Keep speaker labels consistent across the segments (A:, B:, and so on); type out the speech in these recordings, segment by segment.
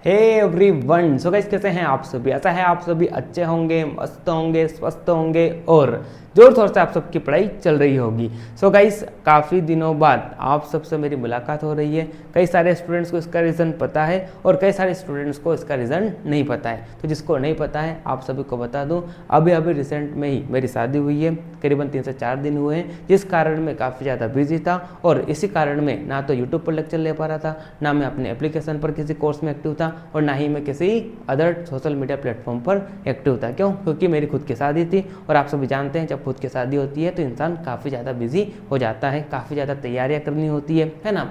A: Hey everyone, so guys कैसे हैं आप सभी। ऐसा है आप सभी अच्छे होंगे, मस्त होंगे, स्वस्थ होंगे और जोर शोर से आप सबकी पढ़ाई चल रही होगी। सो गाइस काफ़ी दिनों बाद आप सबसे मेरी मुलाकात हो रही है। कई सारे स्टूडेंट्स को इसका रीज़न पता है और कई सारे स्टूडेंट्स को इसका रीज़न नहीं पता है। तो जिसको नहीं पता है आप सभी को बता दूं, अभी अभी रिसेंट में ही मेरी शादी हुई है, करीबन 3 से 4 दिन हुए हैं, जिस कारण मैं काफ़ी ज़्यादा बिजी था और इसी कारण में ना तो यूट्यूब पर लेक्चर ले पा रहा था, ना मैं अपने एप्लीकेशन पर किसी कोर्स में एक्टिव था और ना ही मैं किसी अदर सोशल मीडिया प्लेटफॉर्म पर एक्टिव था। क्यों? क्योंकि मेरी खुद की शादी थी और आप सभी जानते हैं जब खुद की शादी होती है तो इंसान काफ़ी ज़्यादा बिजी हो जाता है, काफ़ी ज़्यादा तैयारियां करनी होती है ना,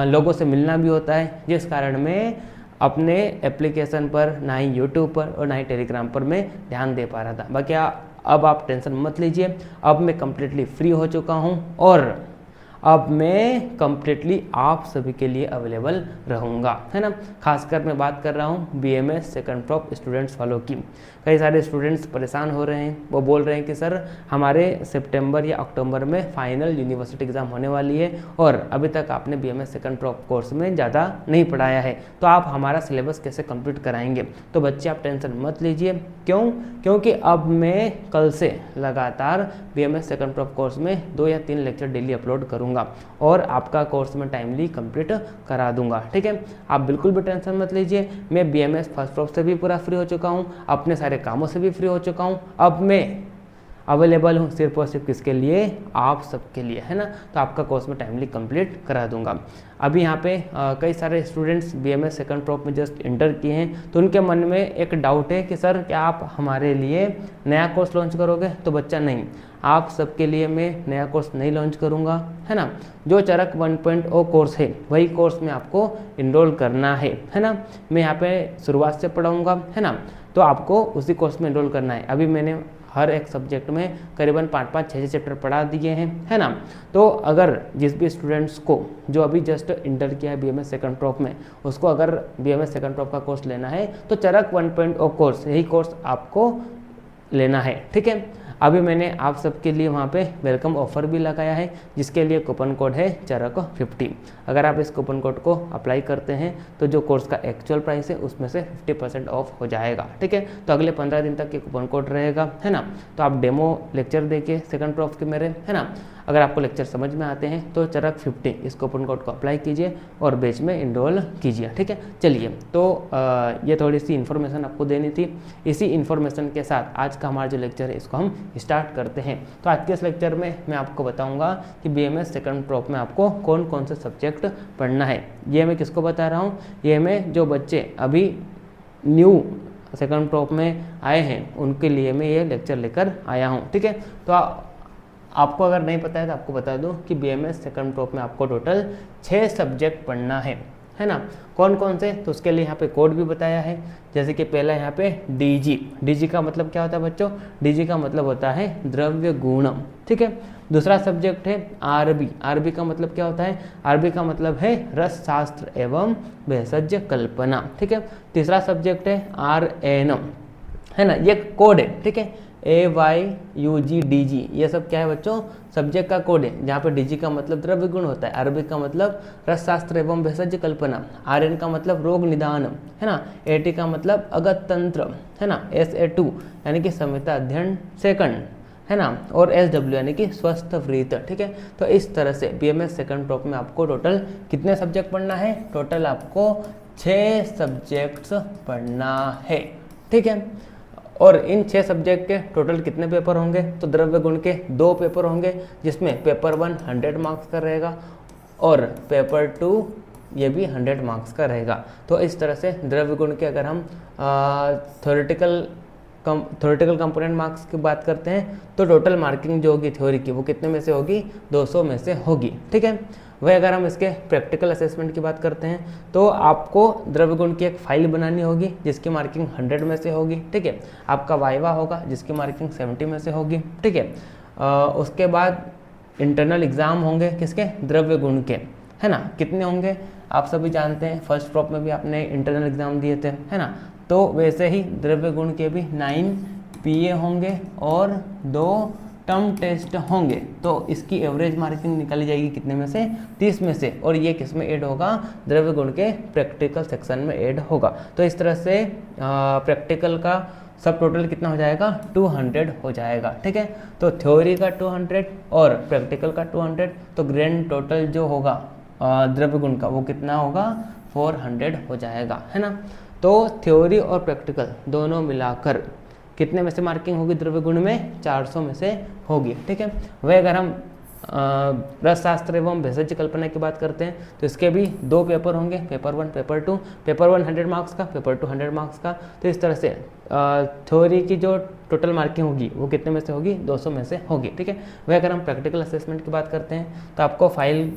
A: लोगों से मिलना भी होता है, जिस कारण मैं अपने एप्लीकेशन पर ना ही यूट्यूब पर और ना ही टेलीग्राम पर मैं ध्यान दे पा रहा था। बाकी अब आप टेंशन मत लीजिए, अब मैं कम्प्लीटली फ्री हो चुका हूँ और अब मैं कम्प्लीटली आप सभी के लिए अवेलेबल रहूँगा, है ना। खासकर मैं बात कर रहा हूँ BMS सेकंड प्रॉप स्टूडेंट्स वालों की। कई सारे स्टूडेंट्स परेशान हो रहे हैं, वो बोल रहे हैं कि सर हमारे सितंबर या अक्टूबर में फाइनल यूनिवर्सिटी एग्ज़ाम होने वाली है और अभी तक आपने BMS सेकंड प्रॉप कोर्स में ज़्यादा नहीं पढ़ाया है, तो आप हमारा सिलेबस कैसे कंप्लीट कराएंगे। तो बच्चे आप टेंशन मत लीजिए। क्यों? क्योंकि अब मैं कल से लगातार BMS सेकंड प्रॉप कोर्स में 2 या 3 लेक्चर डेली अपलोड करूँगा और आपका कोर्स में टाइमली कंप्लीट करा दूंगा। ठीक है, आप बिल्कुल भी टेंशन मत लीजिए। मैं BMS फर्स्ट प्रॉप से भी पूरा फ्री हो चुका हूँ, अपने सारे कामों से भी फ्री हो चुका हूँ। अब मैं अवेलेबल हूँ सिर्फ और सिर्फ किसके लिए? आप सबके लिए, है ना। तो आपका कोर्स में टाइमली कंप्लीट करा दूंगा। अभी यहाँ पे कई सारे स्टूडेंट्स BMS सेकंड प्रॉप में जस्ट इंटर किए हैं, तो उनके मन में एक डाउट है कि सर क्या आप हमारे लिए नया कोर्स लॉन्च करोगे? तो बच्चा नहीं, आप सबके लिए मैं नया कोर्स नहीं लॉन्च करूँगा, है ना। जो चरक 1.0 कोर्स है वही कोर्स में आपको इनरोल करना है ना। मैं यहाँ पे शुरुआत से पढ़ाऊँगा, है ना, तो आपको उसी कोर्स में इनरोल करना है। अभी मैंने हर एक सब्जेक्ट में करीबन 5-5, 6-6 चैप्टर पढ़ा दिए हैं, है ना। तो अगर जिस भी स्टूडेंट्स को जो अभी जस्ट इंटर किया है BMS सेकंड प्रॉप में, उसको अगर BMS सेकंड प्रॉप का कोर्स लेना है तो चरक 1.0 कोर्स, यही कोर्स आपको लेना है। ठीक है, अभी मैंने आप सबके लिए वहाँ पे वेलकम ऑफर भी लगाया है, जिसके लिए कूपन कोड है चरक 50। अगर आप इस कूपन कोड को अप्लाई करते हैं तो जो कोर्स का एक्चुअल प्राइस है उसमें से 50% ऑफ हो जाएगा। ठीक है, तो अगले 15 दिन तक ये कूपन कोड रहेगा, है ना। तो आप डेमो लेक्चर देखिए सेकंड प्रॉफ के मेरे, है ना। अगर आपको लेक्चर समझ में आते हैं तो चरक 50 इस कूपन कोड को अप्लाई कीजिए और बैच में इनरोल कीजिए। ठीक है, चलिए तो ये थोड़ी सी इन्फॉर्मेशन आपको देनी थी। इसी इन्फॉर्मेशन के साथ आज का हमारा जो लेक्चर है इसको हम स्टार्ट करते हैं। तो आज के इस लेक्चर में मैं आपको बताऊंगा कि BMS सेकंड प्रॉप में आपको कौन कौन से सब्जेक्ट पढ़ना है। ये मैं किसको बता रहा हूँ? ये मैं जो बच्चे अभी न्यू सेकंड प्रॉप में आए हैं उनके लिए मैं ये लेक्चर लेकर आया हूँ। ठीक है, तो आपको अगर नहीं पता है तो आपको बता दूं कि BMS सेकंड प्रॉप में आपको टोटल 6 सब्जेक्ट पढ़ना है ना। कौन कौन से? तो उसके लिए यहाँ पे कोड भी बताया है। जैसे कि पहला यहाँ पे DG का मतलब क्या होता है बच्चों? DG का मतलब होता है द्रव्य गुणम। ठीक है, दूसरा सब्जेक्ट है RB का मतलब क्या होता है? RB का मतलब है रस शास्त्र एवं भेषज कल्पना। ठीक है, तीसरा सब्जेक्ट है RN, है ना, ये कोड है। ठीक है, AYUGDG ये सब क्या है बच्चों? सब्जेक्ट का कोड है, जहाँ पे DG का मतलब द्रव्य गुण होता है, RB का मतलब रसशास्त्र एवं भेषज कल्पना, RN का मतलब रोग निदान, है ना, AT का मतलब अगत तंत्र, है ना, SA2 यानी कि संहिता अध्ययन सेकंड, है ना, और SW यानी कि स्वस्थ वृत्त। ठीक है, तो इस तरह से BMS सेकंड प्रॉप में आपको टोटल कितने सब्जेक्ट पढ़ना है? टोटल आपको 6 सब्जेक्ट्स पढ़ना है। ठीक है, और इन 6 सब्जेक्ट के टोटल कितने पेपर होंगे? तो द्रव्य गुण के 2 पेपर होंगे, जिसमें पेपर 1 100 मार्क्स का रहेगा और पेपर 2 ये भी 100 मार्क्स का रहेगा। तो इस तरह से द्रव्य गुण के अगर हम थ्योरेटिकल कंपोनेंट मार्क्स की बात करते हैं तो टोटल मार्किंग जो होगी थ्योरी की वो कितने में से होगी? 200 में से होगी। ठीक है, वही अगर हम इसके प्रैक्टिकल असेसमेंट की बात करते हैं तो आपको द्रव्य गुण की एक फाइल बनानी होगी जिसकी मार्किंग 100 में से होगी। ठीक है, आपका वाइवा होगा जिसकी मार्किंग 70 में से होगी। ठीक है, उसके बाद इंटरनल एग्जाम होंगे किसके? द्रव्य गुण के, है ना। कितने होंगे? आप सभी जानते हैं, फर्स्ट प्रॉप में भी आपने इंटरनल एग्जाम दिए थे, है ना। तो वैसे ही द्रव्य गुण के भी 9 PA होंगे और 2 टर्म टेस्ट होंगे तो इसकी एवरेज मार्किंग निकाली जाएगी कितने में से, 30 में से, और ये किस में ऐड होगा, द्रव्य गुण के प्रैक्टिकल सेक्शन में ऐड होगा। तो इस तरह से प्रैक्टिकल का सब टोटल कितना हो जाएगा, 200 हो जाएगा। ठीक है, तो थ्योरी का 200 और प्रैक्टिकल का 200, तो ग्रैंड टोटल जो होगा द्रव्य गुण का वो कितना होगा, 400 हो जाएगा, है ना। तो थ्योरी और प्रैक्टिकल दोनों मिलाकर कितने में से मार्किंग होगी द्रव्य गुण में, 400 में से होगी। ठीक है, वह अगर हम रसशास्त्र एवं भेषज कल्पना की बात करते हैं तो इसके भी 2 पेपर होंगे, पेपर 1 पेपर 2। पेपर 1 100 मार्क्स का, पेपर 2 100 मार्क्स का। तो इस तरह से थ्योरी की जो टोटल मार्किंग होगी वो कितने में से होगी, 200 में से होगी। ठीक है, वह अगर हम प्रैक्टिकल असेसमेंट की बात करते हैं तो आपको फाइल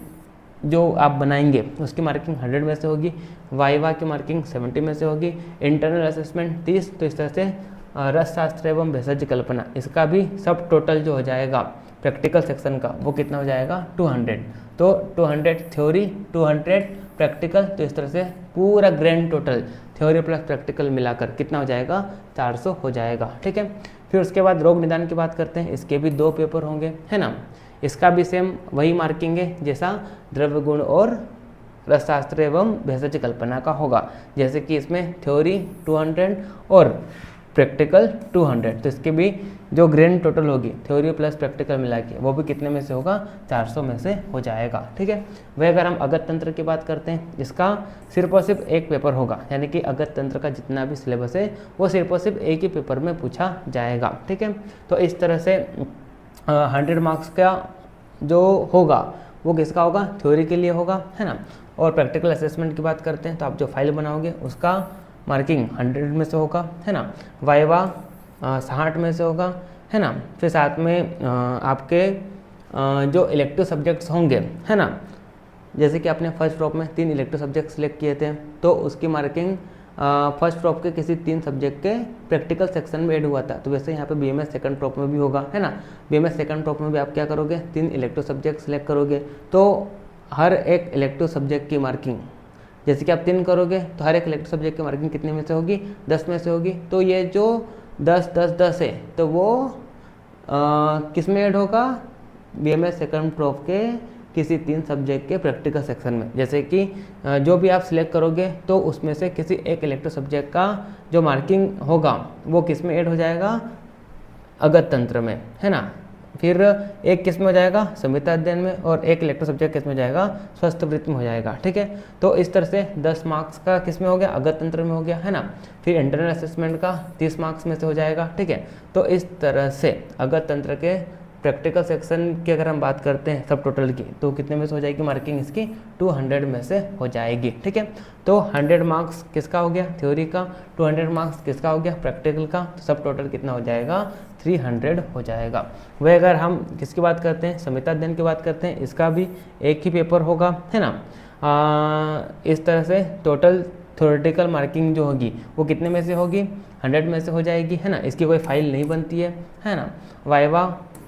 A: जो आप बनाएंगे उसकी मार्किंग 100 में से होगी, वाइवा की मार्किंग 70 में से होगी, इंटरनल असेसमेंट 30। तो इस तरह से रसशास्त्र एवं भेषज कल्पना इसका भी सब टोटल जो हो जाएगा प्रैक्टिकल सेक्शन का वो कितना हो जाएगा, 200। तो 200 थ्योरी, 200 प्रैक्टिकल। तो इस तरह से पूरा grand total theory plus practical मिलाकर कितना हो जाएगा, 400 हो जाएगा। ठीक है, फिर उसके बाद रोग निदान की बात करते हैं। इसके भी 2 पेपर होंगे, है ना। इसका भी सेम वही मार्किंग है जैसा द्रव्य गुण और रसशास्त्र एवं भेषज कल्पना का होगा। जैसे कि इसमें थ्योरी 200 और प्रैक्टिकल 200। तो इसके भी जो ग्रैंड टोटल होगी थ्योरी प्लस प्रैक्टिकल मिला के वो भी कितने में से होगा, 400 में से हो जाएगा। ठीक है, वह अगर हम अगत तंत्र की बात करते हैं, इसका सिर्फ और सिर्फ एक पेपर होगा, यानी कि अगत तंत्र का जितना भी सिलेबस है वो सिर्फ और सिर्फ एक ही पेपर में पूछा जाएगा। ठीक है, तो इस तरह से 100 मार्क्स का जो होगा वो किसका होगा, थ्योरी के लिए होगा, है ना। और प्रैक्टिकल असेसमेंट की बात करते हैं तो आप जो फाइल बनाओगे उसका मार्किंग 100 में से होगा, है ना। वाइवा 60 में से होगा, है ना। फिर साथ में आपके जो इलेक्टिव सब्जेक्ट्स होंगे, है ना, जैसे कि आपने फर्स्ट ड्रॉप में 3 इलेक्टिव सब्जेक्ट सिलेक्ट किए थे तो उसकी मार्किंग फर्स्ट ड्रॉप के किसी 3 सब्जेक्ट के प्रैक्टिकल सेक्शन में ऐड हुआ था। तो वैसे यहाँ पे बीएमएस सेकंड ड्रॉप में भी होगा, है ना। बीएमएस सेकंड ड्रॉप में भी आप क्या करोगे, 3 इलेक्टिव सब्जेक्ट सिलेक्ट करोगे। तो हर एक इलेक्टिव सब्जेक्ट की मार्किंग जैसे कि आप 3 करोगे तो हर एक इलेक्टिव सब्जेक्ट की मार्किंग कितने में से होगी, 10 में से होगी। तो ये जो 10 10 10 है तो वो किस में ऐड होगा, बीएमएस सेकंड ड्रॉप के किसी 3 सब्जेक्ट के प्रैक्टिकल सेक्शन में। जैसे कि जो भी आप सिलेक्ट करोगे तो उसमें से किसी एक इलेक्टिव सब्जेक्ट का जो मार्किंग होगा वो किस में ऐड हो जाएगा, अगत तंत्र में, है ना। फिर एक किस में हो जाएगा, संहिता अध्ययन में, और एक इलेक्टिव सब्जेक्ट किस में हो जाएगा, स्वस्थ वृत्ति में हो जाएगा। ठीक है, तो इस तरह से 10 मार्क्स का किस में हो गया, अगत तंत्र में हो गया, है ना। फिर इंटरनल असेसमेंट का 30 मार्क्स में से हो जाएगा। ठीक है, तो इस तरह से अगत तंत्र के प्रैक्टिकल सेक्शन की अगर हम बात करते हैं सब टोटल की तो कितने में से हो जाएगी मार्किंग इसकी, 200 में से हो जाएगी। ठीक है, तो 100 मार्क्स किसका हो गया, थ्योरी का, 200 मार्क्स किसका हो गया, प्रैक्टिकल का। तो सब टोटल कितना हो जाएगा, 300 हो जाएगा। वह अगर हम किसकी बात करते हैं, संहिता अध्ययन की बात करते हैं, इसका भी एक ही पेपर होगा, है ना। इस तरह से टोटल थ्योरेटिकल मार्किंग जो होगी वो कितने में से होगी, 100 में से हो जाएगी, है ना। इसकी कोई फाइल नहीं बनती है ना। वाइवा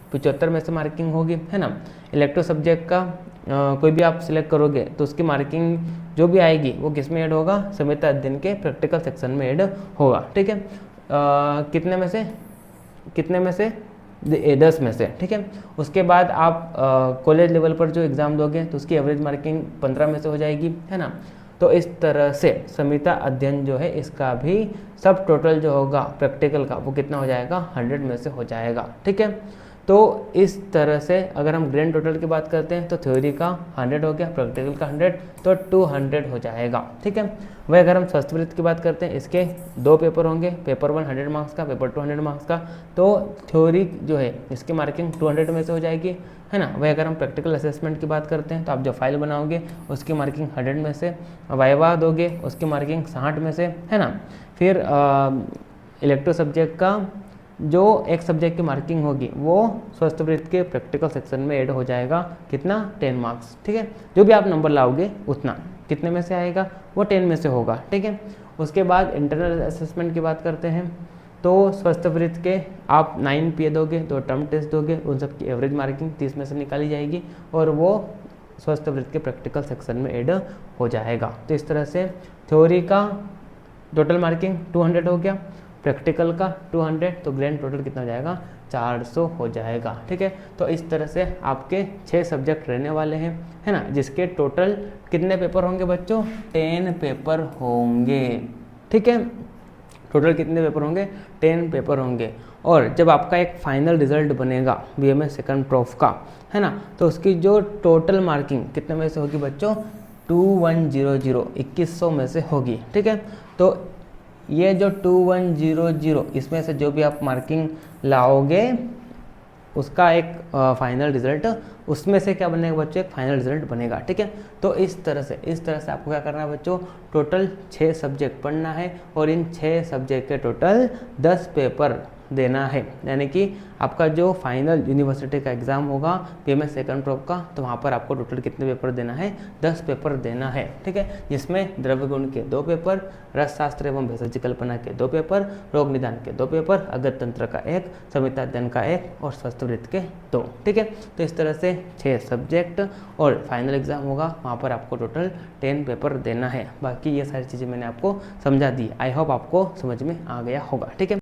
A: 75 में से मार्किंग होगी, है ना। इलेक्टिव सब्जेक्ट का कोई भी आप सिलेक्ट करोगे तो उसकी मार्किंग जो भी आएगी वो किस में ऐड होगा, संहिता अध्ययन के प्रैक्टिकल सेक्शन में ऐड होगा। ठीक है, कितने में से 10 में से। ठीक है, उसके बाद आप कॉलेज लेवल पर जो एग्ज़ाम दोगे तो उसकी एवरेज मार्किंग 15 में से हो जाएगी, है ना। तो इस तरह से संहिता अध्ययन जो है इसका भी सब टोटल जो होगा प्रैक्टिकल का वो कितना हो जाएगा, 100 में से हो जाएगा। ठीक है, तो इस तरह से अगर हम ग्रैंड टोटल की बात करते हैं तो थ्योरी का 100 हो गया, प्रैक्टिकल का 100, तो 200 हो जाएगा। ठीक है, वह अगर हम स्वस्थ वृत्ति की बात करते हैं इसके 2 पेपर होंगे, पेपर 1 100 मार्क्स का, पेपर 2 100 मार्क्स का। तो थ्योरी जो है इसकी मार्किंग 200 में से हो जाएगी, है ना। वह अगर हम प्रैक्टिकल असेसमेंट की बात करते हैं तो आप जो फाइल बनाओगे उसकी मार्किंग 100 में से, वाइवा दोगे उसकी मार्किंग 60 में से, है ना। फिर इलेक्टिव सब्जेक्ट का जो एक सब्जेक्ट की मार्किंग होगी वो स्वस्थ वृत्ति के प्रैक्टिकल सेक्शन में ऐड हो जाएगा, कितना, 10 मार्क्स। ठीक है, जो भी आप नंबर लाओगे उतना कितने में से आएगा, वो 10 में से होगा। ठीक है, उसके बाद इंटरनल असेसमेंट की बात करते हैं तो स्वस्थ वृत्ति के आप 9 PA दोगे, 2 टर्म टेस्ट दोगे, उन सब की एवरेज मार्किंग 30 में से निकाली जाएगी और वो स्वस्थ वृत्ति के प्रैक्टिकल सेक्शन में ऐड हो जाएगा। तो इस तरह से थ्योरी का टोटल मार्किंग 200 हो गया, प्रैक्टिकल का 200, तो ग्रैंड टोटल कितना हो जाएगा, 400 हो जाएगा। ठीक है, तो इस तरह से आपके 6 सब्जेक्ट रहने वाले हैं, है ना, जिसके टोटल कितने पेपर होंगे बच्चों? 10 पेपर होंगे। ठीक है, टोटल कितने पेपर होंगे? 10 पेपर होंगे। और जब आपका एक फाइनल रिजल्ट बनेगा BMS सेकंड प्रोफ का, है ना, तो उसकी जो टोटल मार्किंग कितने में से होगी बच्चों? 2100 2100 में से होगी। ठीक है, तो ये जो 2100 इसमें से जो भी आप मार्किंग लाओगे उसका एक फाइनल रिजल्ट, उसमें से क्या बनेगा बच्चों? एक फाइनल रिजल्ट बनेगा। ठीक है, तो इस तरह से आपको क्या करना है बच्चों? टोटल 6 सब्जेक्ट पढ़ना है और इन 6 सब्जेक्ट के टोटल 10 पेपर देना है। यानी कि आपका जो फाइनल यूनिवर्सिटी का एग्ज़ाम होगा BMS सेकंड प्रोफ का, तो वहाँ पर आपको टोटल कितने पेपर देना है? 10 पेपर देना है। ठीक है, जिसमें द्रव्य गुण के 2 पेपर, रसशास्त्र एवं भेषज कल्पना के 2 पेपर, रोग निदान के 2 पेपर, अगत तंत्र का 1, संहिता अध्ययन का 1 और स्वस्थवृत्त के 2। ठीक है, तो इस तरह से 6 सब्जेक्ट और फाइनल एग्जाम होगा, वहाँ पर आपको टोटल 10 पेपर देना है। बाकी ये सारी चीज़ें मैंने आपको समझा दी। आई होप आपको समझ में आ गया होगा। ठीक है।